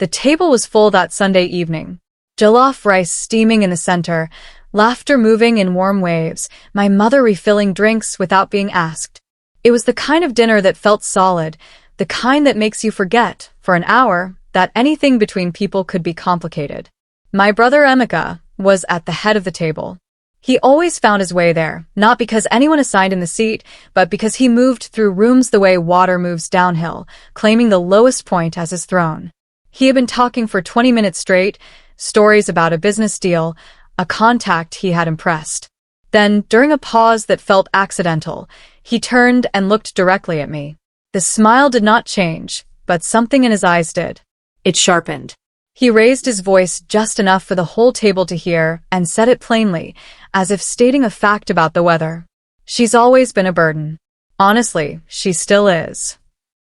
The table was full that Sunday evening. Jollof rice steaming in the center, laughter moving in warm waves, my mother refilling drinks without being asked. It was the kind of dinner that felt solid, the kind that makes you forget, for an hour, that anything between people could be complicated. My brother Emeka was at the head of the table. He always found his way there, not because anyone assigned him the seat, but because he moved through rooms the way water moves downhill, claiming the lowest point as his throne. He had been talking for 20 minutes straight, stories about a business deal, a contact he had impressed. Then, during a pause that felt accidental, he turned and looked directly at me. The smile did not change, but something in his eyes did. It sharpened. He raised his voice just enough for the whole table to hear and said it plainly, as if stating a fact about the weather. She's always been a burden. Honestly, she still is.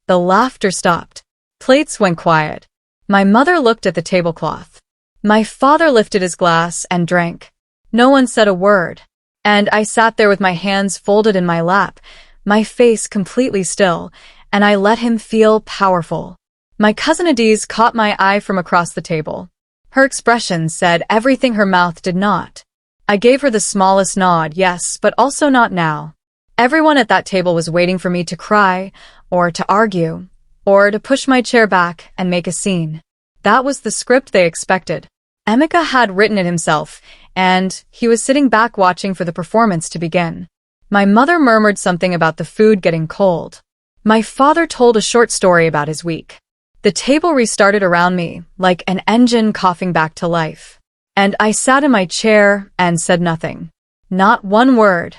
The laughter stopped. Plates went quiet. My mother looked at the tablecloth. My father lifted his glass and drank. No one said a word. And I sat there with my hands folded in my lap, my face completely still, and I let him feel powerful. My cousin Adiz caught my eye from across the table. Her expression said everything her mouth did not. I gave her the smallest nod, yes, but also not now. Everyone at that table was waiting for me to cry, or to argue, or to push my chair back and make a scene. That was the script they expected. Emeka had written it himself, and he was sitting back watching for the performance to begin. My mother murmured something about the food getting cold. My father told a short story about his week. The table restarted around me, like an engine coughing back to life. And I sat in my chair and said nothing. Not one word.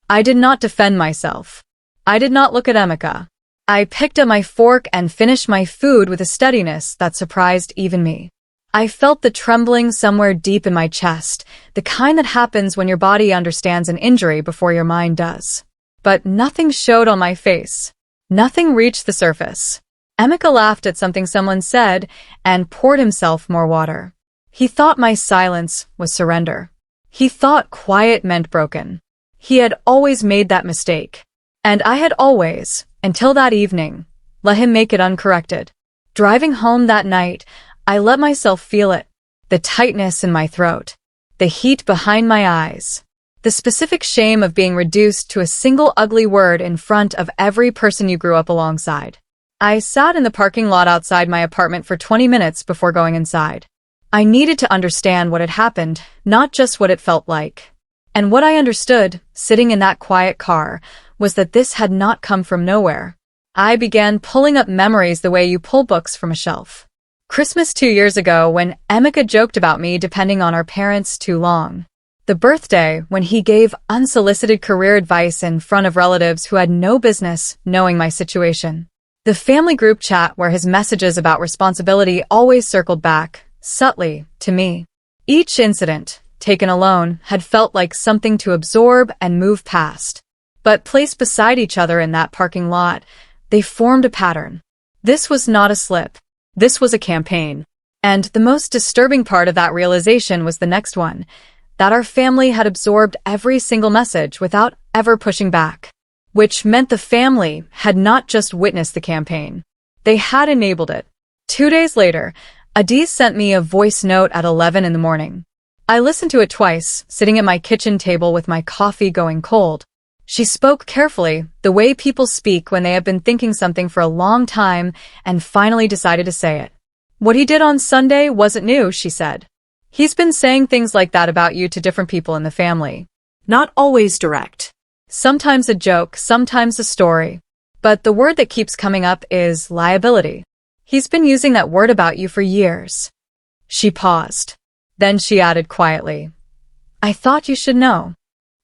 I did not defend myself. I did not look at Emeka. I picked up my fork and finished my food with a steadiness that surprised even me. I felt the trembling somewhere deep in my chest, the kind that happens when your body understands an injury before your mind does. But nothing showed on my face. Nothing reached the surface. Emeka laughed at something someone said and poured himself more water. He thought my silence was surrender. He thought quiet meant broken. He had always made that mistake. And I had always, until that evening, let him make it uncorrected. Driving home that night, I let myself feel it. The tightness in my throat. The heat behind my eyes. The specific shame of being reduced to a single ugly word in front of every person you grew up alongside. I sat in the parking lot outside my apartment for 20 minutes before going inside. I needed to understand what had happened, not just what it felt like. And what I understood, sitting in that quiet car, was that this had not come from nowhere. I began pulling up memories the way you pull books from a shelf. Christmas 2 years ago when Emeka joked about me depending on our parents too long. The birthday when he gave unsolicited career advice in front of relatives who had no business knowing my situation. The family group chat where his messages about responsibility always circled back, subtly, to me. Each incident, taken alone, had felt like something to absorb and move past. But placed beside each other in that parking lot, they formed a pattern. This was not a slip. This was a campaign. And the most disturbing part of that realization was the next one, that our family had absorbed every single message without ever pushing back. Which meant the family had not just witnessed the campaign. They had enabled it. 2 days later, Adiz sent me a voice note at 11 in the morning. I listened to it twice, sitting at my kitchen table with my coffee going cold. She spoke carefully, the way people speak when they have been thinking something for a long time and finally decided to say it. What he did on Sunday wasn't new, she said. He's been saying things like that about you to different people in the family. Not always direct. Sometimes a joke, sometimes a story. But the word that keeps coming up is liability. He's been using that word about you for years. She paused. Then she added quietly, I thought you should know.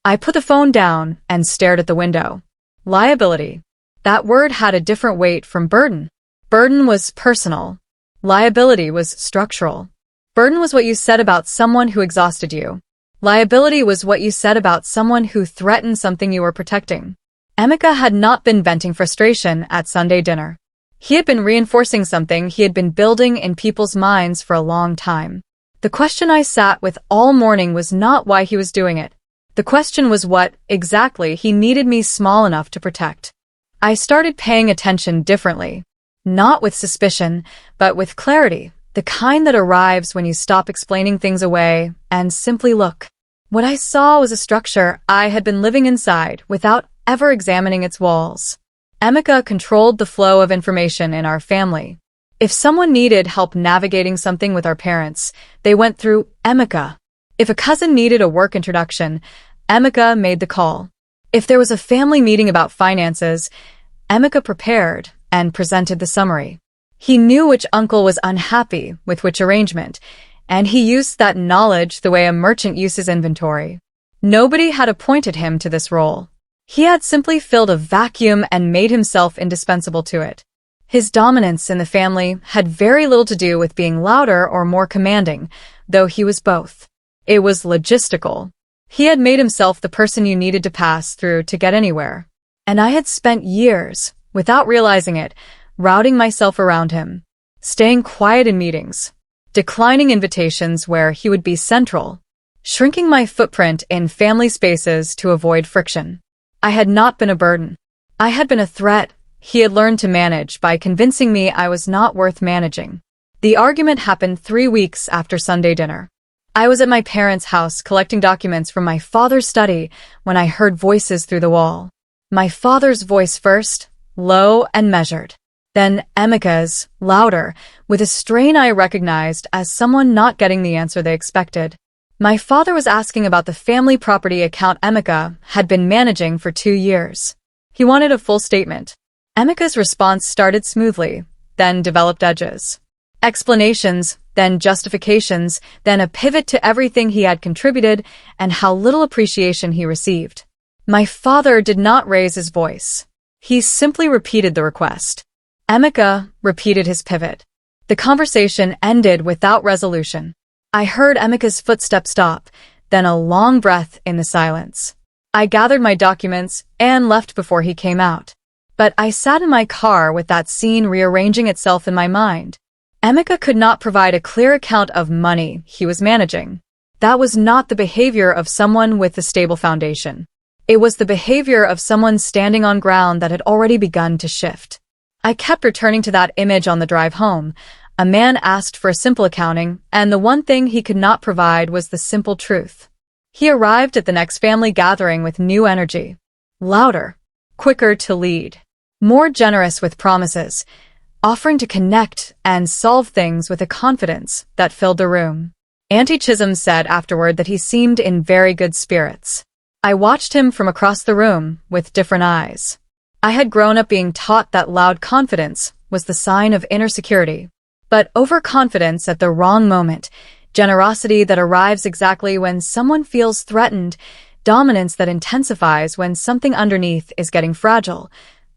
I put the phone down and stared at the window. Liability. That word had a different weight from burden. Burden was personal. Liability was structural. Burden was what you said about someone who exhausted you. Liability was what you said about someone who threatened something you were protecting. Emeka had not been venting frustration at Sunday dinner. He had been reinforcing something he had been building in people's minds for a long time. The question I sat with all morning was not why he was doing it. The question was what, exactly, he needed me small enough to protect. I started paying attention differently. Not with suspicion, but with clarity, The kind that arrives when you stop explaining things away and simply look. What I saw was a structure I had been living inside without ever examining its walls. Emeka controlled the flow of information in our family. If someone needed help navigating something with our parents, they went through Emeka. If a cousin needed a work introduction, Emeka made the call. If there was a family meeting about finances, Emeka prepared and presented the summary. He knew which uncle was unhappy with which arrangement, and he used that knowledge the way a merchant uses inventory. Nobody had appointed him to this role. He had simply filled a vacuum and made himself indispensable to it. His dominance in the family had very little to do with being louder or more commanding, though he was both. It was logistical. He had made himself the person you needed to pass through to get anywhere. And I had spent years, without realizing it, routing myself around him, staying quiet in meetings, declining invitations where he would be central, shrinking my footprint in family spaces to avoid friction. I had not been a burden. I had been a threat he had learned to manage by convincing me I was not worth managing. The argument happened 3 weeks after Sunday dinner. I was at my parents' house collecting documents from my father's study when I heard voices through the wall. My father's voice first, low and measured. Then Emeka's, louder, with a strain I recognized as someone not getting the answer they expected. My father was asking about the family property account Emeka had been managing for 2 years. He wanted a full statement. Emeka's response started smoothly, then developed edges. Explanations, then justifications, then a pivot to everything he had contributed and how little appreciation he received. My father did not raise his voice. He simply repeated the request. Emeka repeated his pivot. The conversation ended without resolution. I heard Emeka's footsteps stop, then a long breath in the silence. I gathered my documents and left before he came out. But I sat in my car with that scene rearranging itself in my mind. Emeka could not provide a clear account of money he was managing. That was not the behavior of someone with a stable foundation. It was the behavior of someone standing on ground that had already begun to shift. I kept returning to that image on the drive home. A man asked for a simple accounting, and the one thing he could not provide was the simple truth. He arrived at the next family gathering with new energy. Louder, quicker to lead, more generous with promises, offering to connect and solve things with a confidence that filled the room. Auntie Chisholm said afterward that he seemed in very good spirits. I watched him from across the room with different eyes. I had grown up being taught that loud confidence was the sign of inner security. But overconfidence at the wrong moment, generosity that arrives exactly when someone feels threatened, dominance that intensifies when something underneath is getting fragile,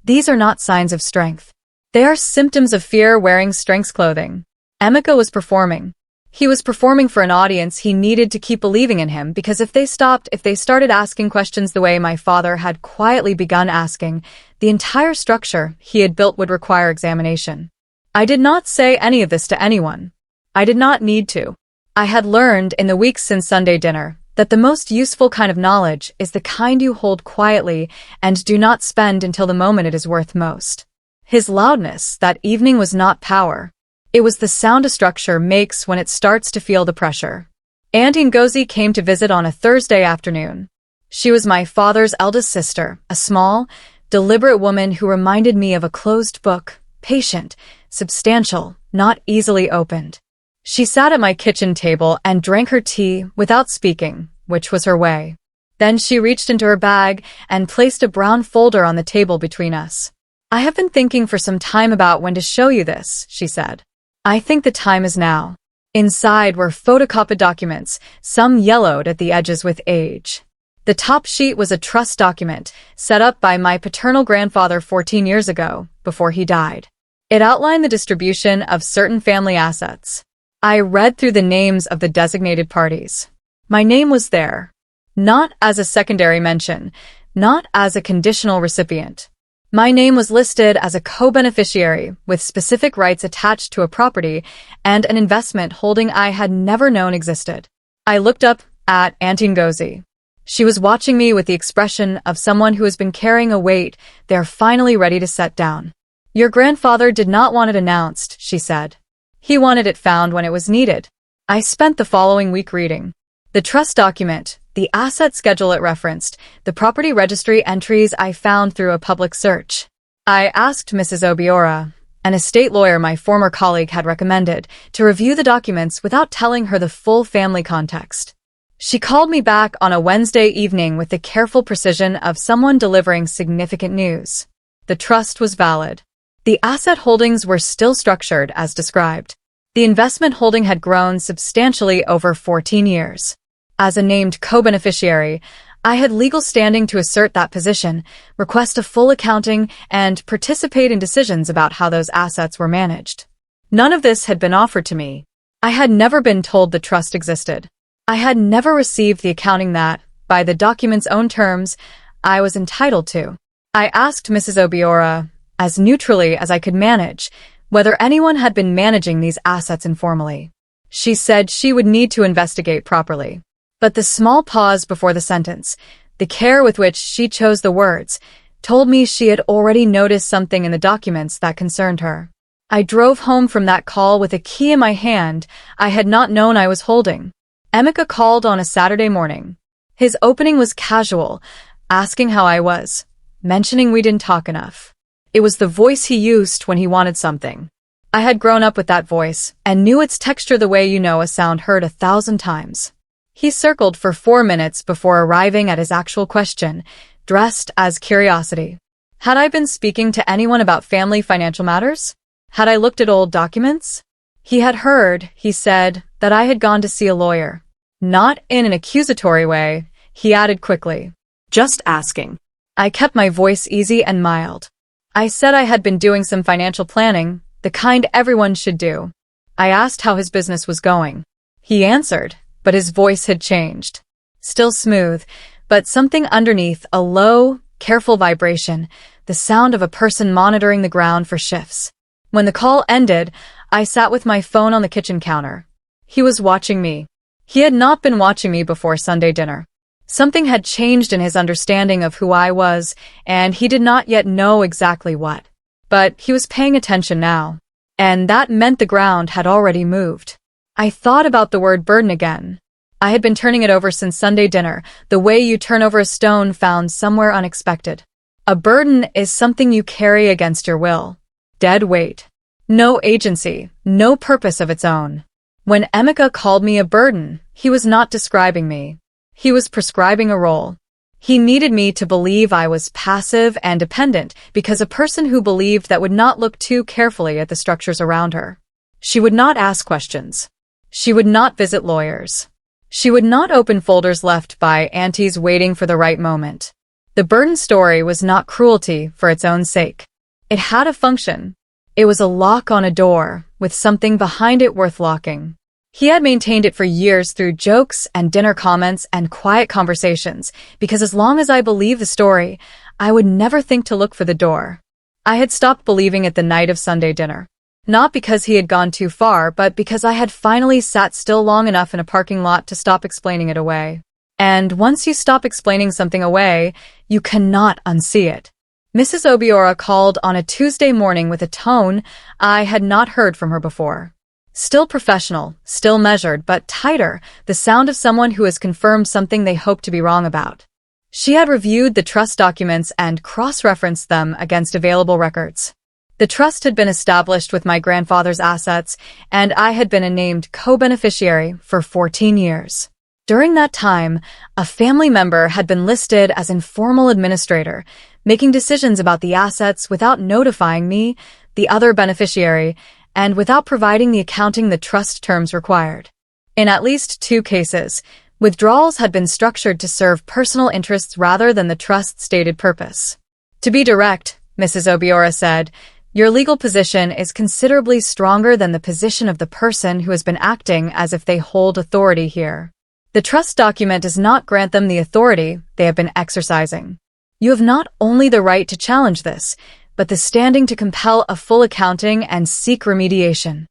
these are not signs of strength. They are symptoms of fear wearing strength's clothing. Emeka was performing. He was performing for an audience he needed to keep believing in him because if they started asking questions the way my father had quietly begun asking, the entire structure he had built would require examination. I did not say any of this to anyone. I did not need to. I had learned in the weeks since Sunday dinner that the most useful kind of knowledge is the kind you hold quietly and do not spend until the moment it is worth most. His loudness that evening was not power. It was the sound a structure makes when it starts to feel the pressure. Auntie Ngozi came to visit on a Thursday afternoon. She was my father's eldest sister, a small, deliberate woman who reminded me of a closed book, patient, substantial, not easily opened. She sat at my kitchen table and drank her tea without speaking, which was her way. Then she reached into her bag and placed a brown folder on the table between us. I have been thinking for some time about when to show you this, she said. I think the time is now. Inside were photocopied documents, some yellowed at the edges with age. The top sheet was a trust document set up by my paternal grandfather 14 years ago, before he died. It outlined the distribution of certain family assets. I read through the names of the designated parties. My name was there. Not as a secondary mention, not as a conditional recipient. My name was listed as a co-beneficiary with specific rights attached to a property and an investment holding I had never known existed. I looked up at Auntie Ngozi. She was watching me with the expression of someone who has been carrying a weight they're finally ready to set down. Your grandfather did not want it announced, she said. He wanted it found when it was needed. I spent the following week reading the trust document, the asset schedule it referenced, the property registry entries I found through a public search. I asked Mrs. Obiora, an estate lawyer my former colleague had recommended, to review the documents without telling her the full family context. She called me back on a Wednesday evening with the careful precision of someone delivering significant news. The trust was valid. The asset holdings were still structured as described. The investment holding had grown substantially over 14 years. As a named co-beneficiary, I had legal standing to assert that position, request a full accounting, and participate in decisions about how those assets were managed. None of this had been offered to me. I had never been told the trust existed. I had never received the accounting that, by the document's own terms, I was entitled to. I asked Mrs. Obiora, as neutrally as I could manage, whether anyone had been managing these assets informally. She said she would need to investigate properly. But the small pause before the sentence, the care with which she chose the words, told me she had already noticed something in the documents that concerned her. I drove home from that call with a key in my hand I had not known I was holding. Emeka called on a Saturday morning. His opening was casual, asking how I was, mentioning we didn't talk enough. It was the voice he used when he wanted something. I had grown up with that voice and knew its texture the way you know a sound heard 1,000 times. He circled for 4 minutes before arriving at his actual question, dressed as curiosity. Had I been speaking to anyone about family financial matters? Had I looked at old documents? He had heard, he said, that I had gone to see a lawyer. Not in an accusatory way, he added quickly. Just asking. I kept my voice easy and mild. I said I had been doing some financial planning, the kind everyone should do. I asked how his business was going. He answered, but his voice had changed. Still smooth, but something underneath, a low, careful vibration, the sound of a person monitoring the ground for shifts. When the call ended, I sat with my phone on the kitchen counter. He was watching me. He had not been watching me before Sunday dinner. Something had changed in his understanding of who I was, and he did not yet know exactly what. But he was paying attention now. And that meant the ground had already moved. I thought about the word burden again. I had been turning it over since Sunday dinner, the way you turn over a stone found somewhere unexpected. A burden is something you carry against your will. Dead weight. No agency, no purpose of its own. When Emeka called me a burden, he was not describing me. He was prescribing a role. He needed me to believe I was passive and dependent because a person who believed that would not look too carefully at the structures around her. She would not ask questions. She would not visit lawyers. She would not open folders left by aunties waiting for the right moment. The burden story was not cruelty for its own sake. It had a function. It was a lock on a door, with something behind it worth locking. He had maintained it for years through jokes and dinner comments and quiet conversations, because as long as I believed the story, I would never think to look for the door. I had stopped believing it the night of Sunday dinner. Not because he had gone too far, but because I had finally sat still long enough in a parking lot to stop explaining it away. And once you stop explaining something away, you cannot unsee it. Mrs. Obiora called on a Tuesday morning with a tone I had not heard from her before. Still professional, still measured, but tighter, the sound of someone who has confirmed something they hoped to be wrong about. She had reviewed the trust documents and cross-referenced them against available records. The trust had been established with my grandfather's assets, and I had been a named co-beneficiary for 14 years. During that time, a family member had been listed as informal administrator, making decisions about the assets without notifying me, the other beneficiary, and without providing the accounting the trust terms required. In at least 2 cases, withdrawals had been structured to serve personal interests rather than the trust's stated purpose. To be direct, Mrs. Obiora said, your legal position is considerably stronger than the position of the person who has been acting as if they hold authority here. The trust document does not grant them the authority they have been exercising. You have not only the right to challenge this, but the standing to compel a full accounting and seek remediation.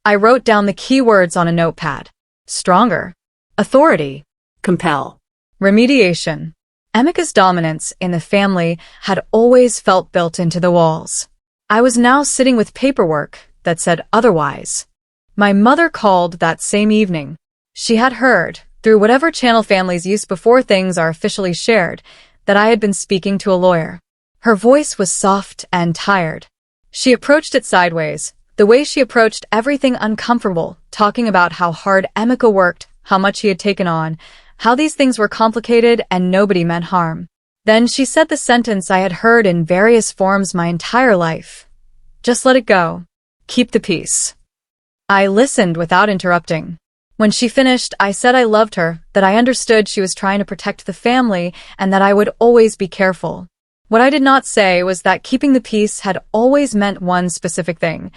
I wrote down the key words on a notepad. Stronger. Authority. Compel. Remediation. Emeka's dominance in the family had always felt built into the walls. I was now sitting with paperwork that said otherwise. My mother called that same evening. She had heard, through whatever channel families use before things are officially shared, that I had been speaking to a lawyer. Her voice was soft and tired. She approached it sideways, the way she approached everything uncomfortable, talking about how hard Emeka worked, how much he had taken on, how these things were complicated and nobody meant harm. Then she said the sentence I had heard in various forms my entire life. Just let it go. Keep the peace. I listened without interrupting. When she finished, I said I loved her, that I understood she was trying to protect the family, and that I would always be careful. What I did not say was that keeping the peace had always meant one specific thing.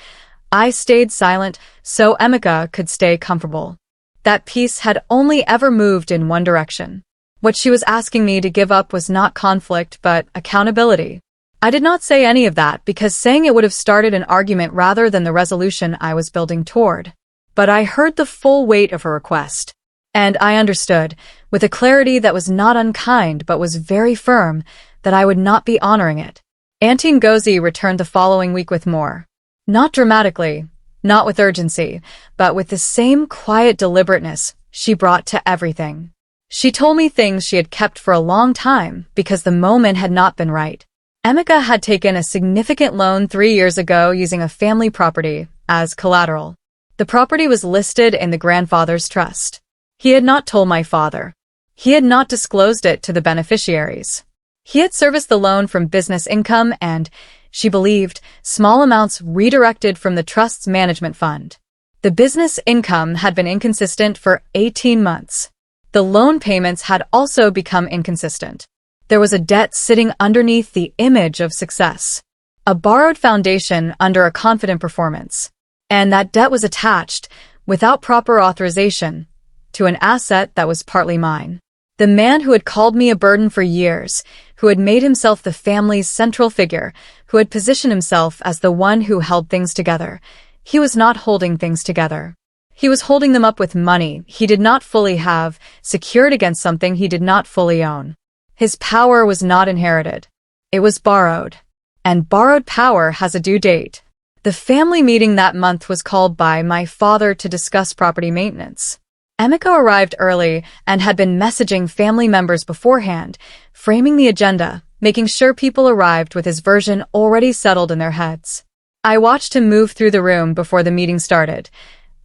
I stayed silent so Emeka could stay comfortable. That peace had only ever moved in one direction. What she was asking me to give up was not conflict, but accountability. I did not say any of that because saying it would have started an argument rather than the resolution I was building toward. But I heard the full weight of her request. And I understood, with a clarity that was not unkind but was very firm, that I would not be honoring it. Auntie Ngozi returned the following week with more. Not dramatically, not with urgency, but with the same quiet deliberateness she brought to everything. She told me things she had kept for a long time because the moment had not been right. Emeka had taken a significant loan 3 years ago using a family property as collateral. The property was listed in the grandfather's trust. He had not told my father. He had not disclosed it to the beneficiaries. He had serviced the loan from business income and, she believed, small amounts redirected from the trust's management fund. The business income had been inconsistent for 18 months. The loan payments had also become inconsistent. There was a debt sitting underneath the image of success, a borrowed foundation under a confident performance. And that debt was attached, without proper authorization, to an asset that was partly mine. The man who had called me a burden for years, who had made himself the family's central figure, who had positioned himself as the one who held things together, he was not holding things together. He was holding them up with money he did not fully have, secured against something he did not fully own. His power was not inherited. It was borrowed. And borrowed power has a due date. The family meeting that month was called by my father to discuss property maintenance. Emeka arrived early and had been messaging family members beforehand, framing the agenda, making sure people arrived with his version already settled in their heads. I watched him move through the room before the meeting started,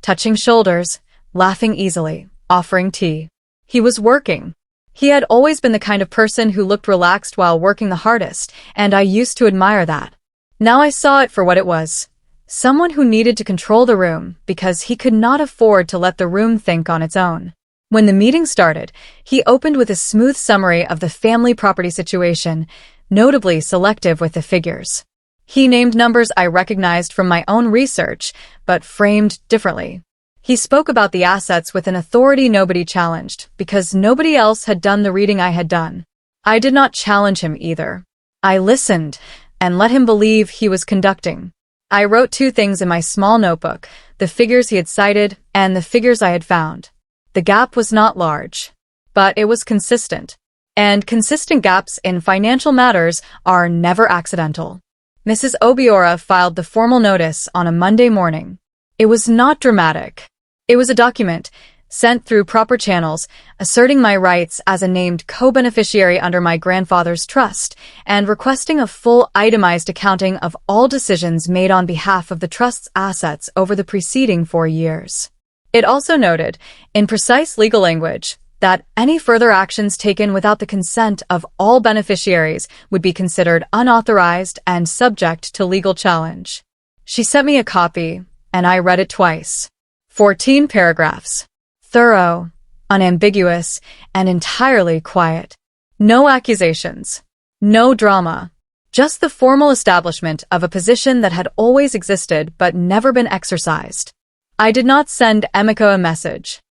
touching shoulders, laughing easily, offering tea. He was working. He had always been the kind of person who looked relaxed while working the hardest, and I used to admire that. Now I saw it for what it was. Someone who needed to control the room because he could not afford to let the room think on its own. When the meeting started, he opened with a smooth summary of the family property situation, notably selective with the figures. He named numbers I recognized from my own research, but framed differently. He spoke about the assets with an authority nobody challenged, because nobody else had done the reading I had done. I did not challenge him either. I listened and let him believe he was conducting. I wrote 2 things in my small notebook, the figures he had cited and the figures I had found. The gap was not large, but it was consistent. And consistent gaps in financial matters are never accidental. Mrs. Obiora filed the formal notice on a Monday morning. It was not dramatic. It was a document, sent through proper channels, asserting my rights as a named co-beneficiary under my grandfather's trust, and requesting a full itemized accounting of all decisions made on behalf of the trust's assets over the preceding 4 years. It also noted, in precise legal language, that any further actions taken without the consent of all beneficiaries would be considered unauthorized and subject to legal challenge. She sent me a copy, and I read it twice. 14 paragraphs. Thorough, unambiguous, and entirely quiet. No accusations. No drama. Just the formal establishment of a position that had always existed but never been exercised. I did not send Emeka a message.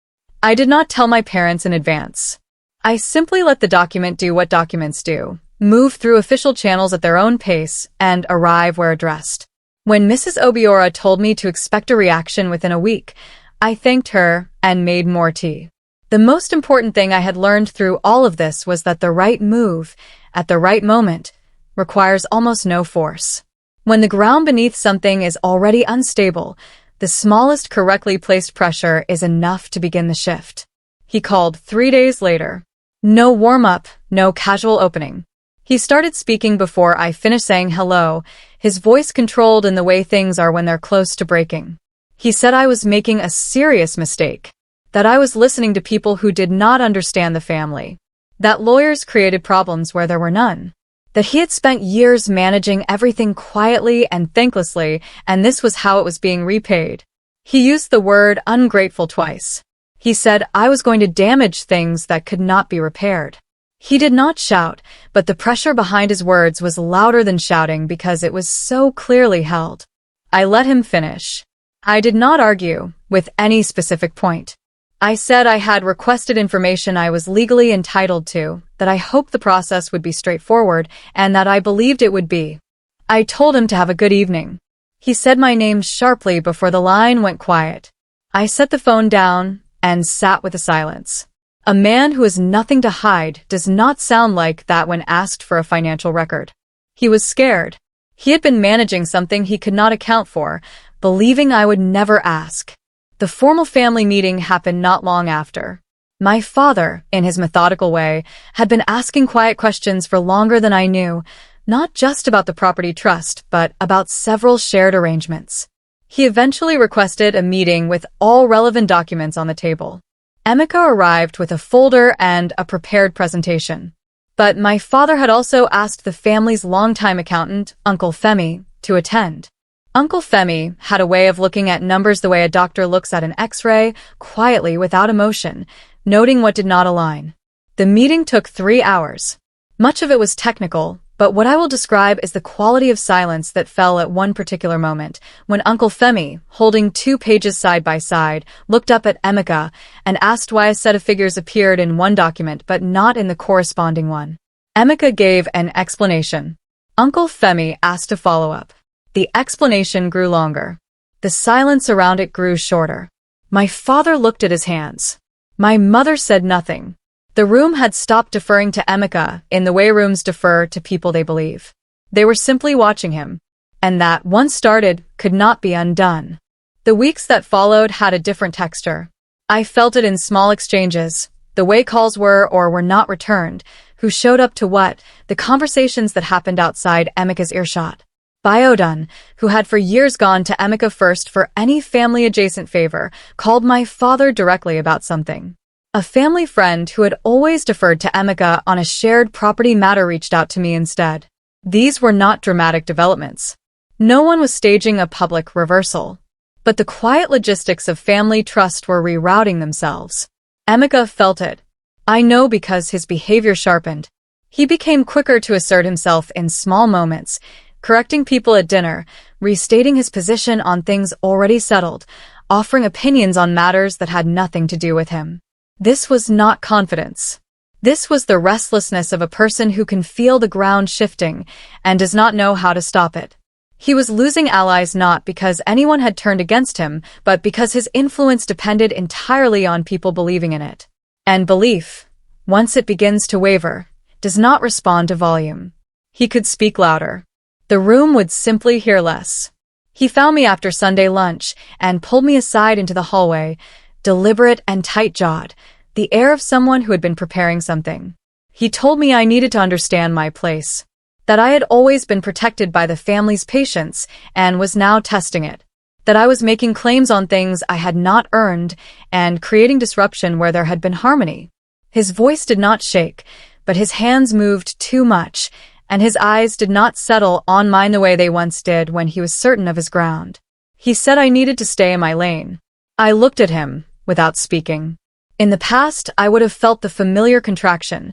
I did not tell my parents in advance. I simply let the document do what documents do, move through official channels at their own pace, and arrive where addressed. When Mrs. Obiora told me to expect a reaction within a week, I thanked her and made more tea. The most important thing I had learned through all of this was that the right move, at the right moment, requires almost no force. When the ground beneath something is already unstable, The smallest correctly placed pressure is enough to begin the shift. He called 3 days later. No warm-up, no casual opening. He started speaking before I finished saying hello, his voice controlled in the way things are when they're close to breaking. He said I was making a serious mistake, that I was listening to people who did not understand the family, that lawyers created problems where there were none, that he had spent years managing everything quietly and thanklessly, and this was how it was being repaid. He used the word ungrateful twice. He said I was going to damage things that could not be repaired. He did not shout, but the pressure behind his words was louder than shouting because it was so clearly held. I let him finish. I did not argue with any specific point. I said I had requested information I was legally entitled to, that I hoped the process would be straightforward, and that I believed it would be. I told him to have a good evening. He said my name sharply before the line went quiet. I set the phone down and sat with the silence. A man who has nothing to hide does not sound like that when asked for a financial record. He was scared. He had been managing something he could not account for, believing I would never ask. The formal family meeting happened not long after. My father, in his methodical way, had been asking quiet questions for longer than I knew, not just about the property trust, but about several shared arrangements. He eventually requested a meeting with all relevant documents on the table. Emeka arrived with a folder and a prepared presentation. But my father had also asked the family's longtime accountant, Uncle Femi, to attend. Uncle Femi had a way of looking at numbers the way a doctor looks at an X-ray, quietly, without emotion, noting what did not align. The meeting took 3 hours. Much of it was technical, but what I will describe is the quality of silence that fell at one particular moment, when Uncle Femi, holding 2 pages side by side, looked up at Emeka and asked why a set of figures appeared in one document but not in the corresponding one. Emeka gave an explanation. Uncle Femi asked a follow-up. The explanation grew longer. The silence around it grew shorter. My father looked at his hands. My mother said nothing. The room had stopped deferring to Emeka in the way rooms defer to people they believe. They were simply watching him. And that, once started, could not be undone. The weeks that followed had a different texture. I felt it in small exchanges, the way calls were or were not returned, who showed up to what, the conversations that happened outside Emeka's earshot. Biodun, who had for years gone to Emeka first for any family-adjacent favor, called my father directly about something. A family friend who had always deferred to Emeka on a shared property matter reached out to me instead. These were not dramatic developments. No one was staging a public reversal. But the quiet logistics of family trust were rerouting themselves. Emeka felt it. I know because his behavior sharpened. He became quicker to assert himself in small moments, correcting people at dinner, restating his position on things already settled, offering opinions on matters that had nothing to do with him. This was not confidence. This was the restlessness of a person who can feel the ground shifting and does not know how to stop it. He was losing allies not because anyone had turned against him, but because his influence depended entirely on people believing in it. And belief, once it begins to waver, does not respond to volume. He could speak louder. The room would simply hear less. He found me after Sunday lunch and pulled me aside into the hallway, deliberate and tight-jawed, the air of someone who had been preparing something. He told me I needed to understand my place, that I had always been protected by the family's patience and was now testing it, that I was making claims on things I had not earned and creating disruption where there had been harmony. His voice did not shake, but his hands moved too much, and his eyes did not settle on mine the way they once did when he was certain of his ground. He said I needed to stay in my lane. I looked at him, without speaking. In the past, I would have felt the familiar contraction,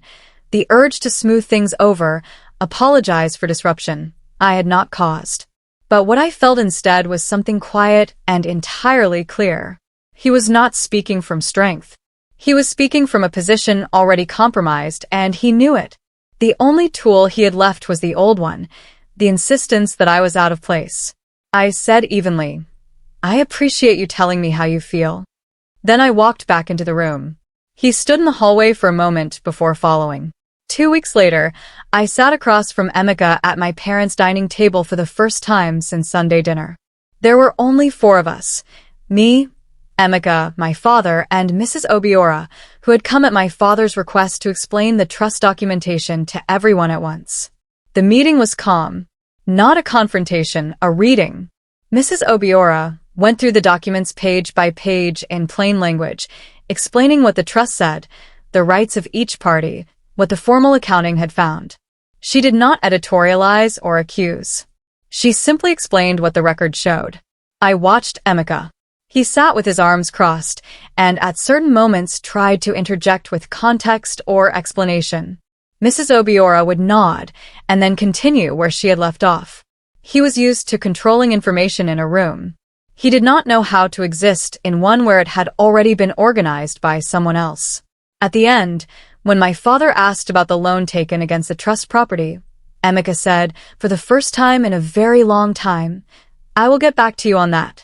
the urge to smooth things over, apologize for disruption I had not caused. But what I felt instead was something quiet and entirely clear. He was not speaking from strength. He was speaking from a position already compromised, and he knew it. The only tool he had left was the old one, the insistence that I was out of place. I said evenly, I appreciate you telling me how you feel. Then I walked back into the room. He stood in the hallway for a moment before following. 2 weeks later, I sat across from Emeka at my parents' dining table for the first time since Sunday dinner. There were only 4 of us. Me, Emeka, my father, and Mrs. Obiora, who had come at my father's request to explain the trust documentation to everyone at once. The meeting was calm. Not a confrontation, a reading. Mrs. Obiora went through the documents page by page in plain language, explaining what the trust said, the rights of each party, what the formal accounting had found. She did not editorialize or accuse. She simply explained what the record showed. I watched Emeka. He sat with his arms crossed, and at certain moments tried to interject with context or explanation. Mrs. Obiora would nod, and then continue where she had left off. He was used to controlling information in a room. He did not know how to exist in one where it had already been organized by someone else. At the end, when my father asked about the loan taken against the trust property, Emeka said, for the first time in a very long time, "I will get back to you on that."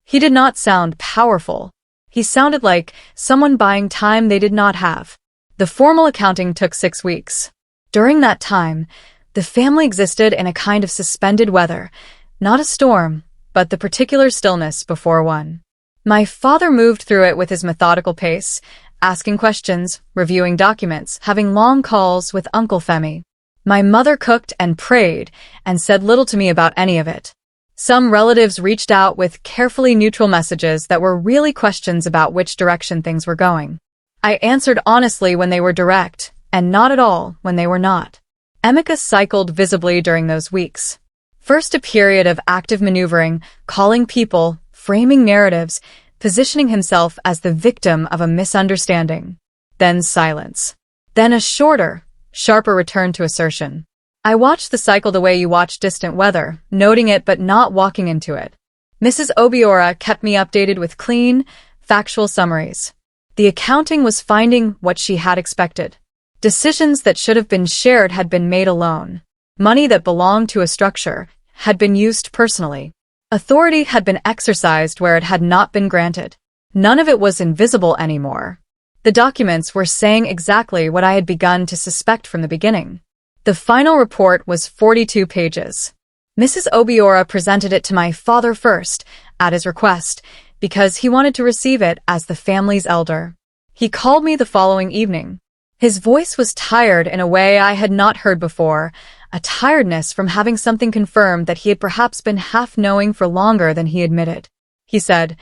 He did not sound powerful. He sounded like someone buying time they did not have. The formal accounting took 6 weeks. During that time, the family existed in a kind of suspended weather, not a storm, but the particular stillness before one. My father moved through it with his methodical pace, asking questions, reviewing documents, having long calls with Uncle Femi. My mother cooked and prayed and said little to me about any of it. Some relatives reached out with carefully neutral messages that were really questions about which direction things were going. I answered honestly when they were direct, and not at all when they were not. Emeka cycled visibly during those weeks. First a period of active maneuvering, calling people, framing narratives, positioning himself as the victim of a misunderstanding. Then silence. Then a shorter, sharper return to assertion. I watched the cycle the way you watch distant weather, noting it but not walking into it. Mrs. Obiora kept me updated with clean, factual summaries. The accounting was finding what she had expected. Decisions that should have been shared had been made alone. Money that belonged to a structure had been used personally. Authority had been exercised where it had not been granted. None of it was invisible anymore. The documents were saying exactly what I had begun to suspect from the beginning. The final report was 42 pages. Mrs. Obiora presented it to my father first, at his request, because he wanted to receive it as the family's elder. He called me the following evening. His voice was tired in a way I had not heard before, a tiredness from having something confirmed that he had perhaps been half-knowing for longer than he admitted. He said,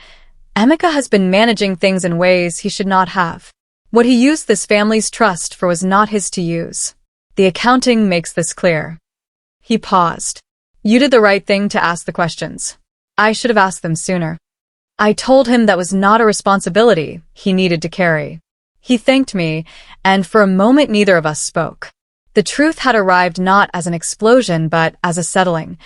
"Emeka has been managing things in ways he should not have. What he used this family's trust for was not his to use. The accounting makes this clear." He paused. "You did the right thing to ask the questions. I should have asked them sooner." I told him that was not a responsibility he needed to carry. He thanked me, and for a moment neither of us spoke. The truth had arrived not as an explosion but as a settling,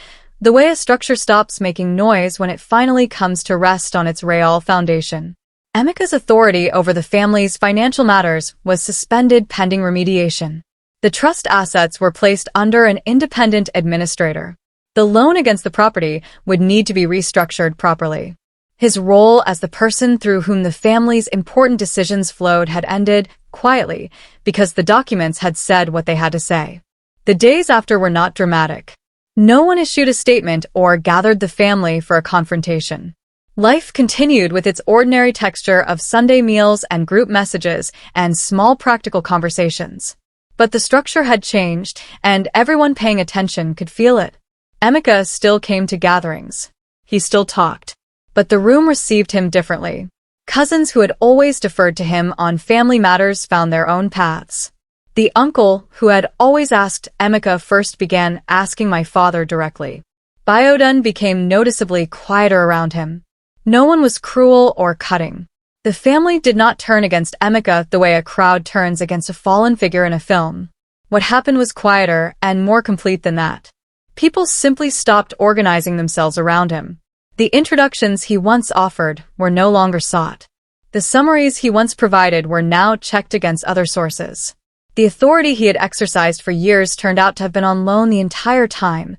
the way a structure stops making noise when it finally comes to rest on its real foundation. Emeka's authority over the family's financial matters was suspended pending remediation. The trust assets were placed under an independent administrator. The loan against the property would need to be restructured properly. His role as the person through whom the family's important decisions flowed had ended quietly because the documents had said what they had to say. The days after were not dramatic. No one issued a statement or gathered the family for a confrontation. Life continued with its ordinary texture of Sunday meals and group messages and small practical conversations. But the structure had changed, and everyone paying attention could feel it. Emeka still came to gatherings. He still talked. But the room received him differently. Cousins who had always deferred to him on family matters found their own paths. The uncle who had always asked Emeka first began asking my father directly. Biodun became noticeably quieter around him. No one was cruel or cutting. The family did not turn against Emeka the way a crowd turns against a fallen figure in a film. What happened was quieter and more complete than that. People simply stopped organizing themselves around him. The introductions he once offered were no longer sought. The summaries he once provided were now checked against other sources. The authority he had exercised for years turned out to have been on loan the entire time,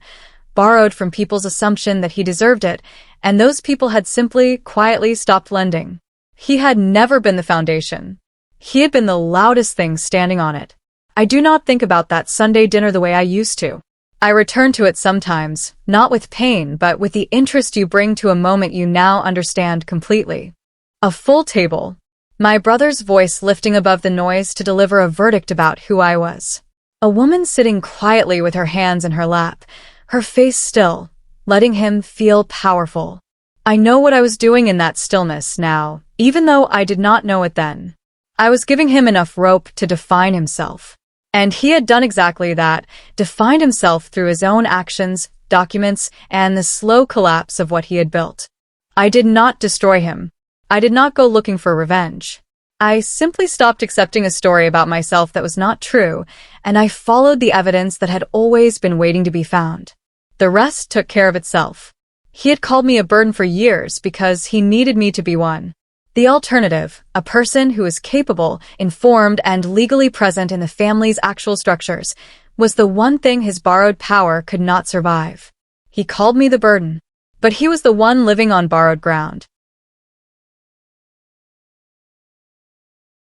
borrowed from people's assumption that he deserved it, and those people had simply, quietly stopped lending. He had never been the foundation. He had been the loudest thing standing on it. I do not think about that Sunday dinner the way I used to. I return to it sometimes, not with pain, but with the interest you bring to a moment you now understand completely. A full table. My brother's voice lifting above the noise to deliver a verdict about who I was. A woman sitting quietly with her hands in her lap, her face still, letting him feel powerful. I know what I was doing in that stillness now, even though I did not know it then. I was giving him enough rope to define himself. And he had done exactly that, defined himself through his own actions, documents, and the slow collapse of what he had built. I did not destroy him. I did not go looking for revenge. I simply stopped accepting a story about myself that was not true, and I followed the evidence that had always been waiting to be found. The rest took care of itself. He had called me a burden for years because he needed me to be one. The alternative, a person who is capable, informed, and legally present in the family's actual structures, was the one thing his borrowed power could not survive. He called me the burden. But he was the one living on borrowed ground.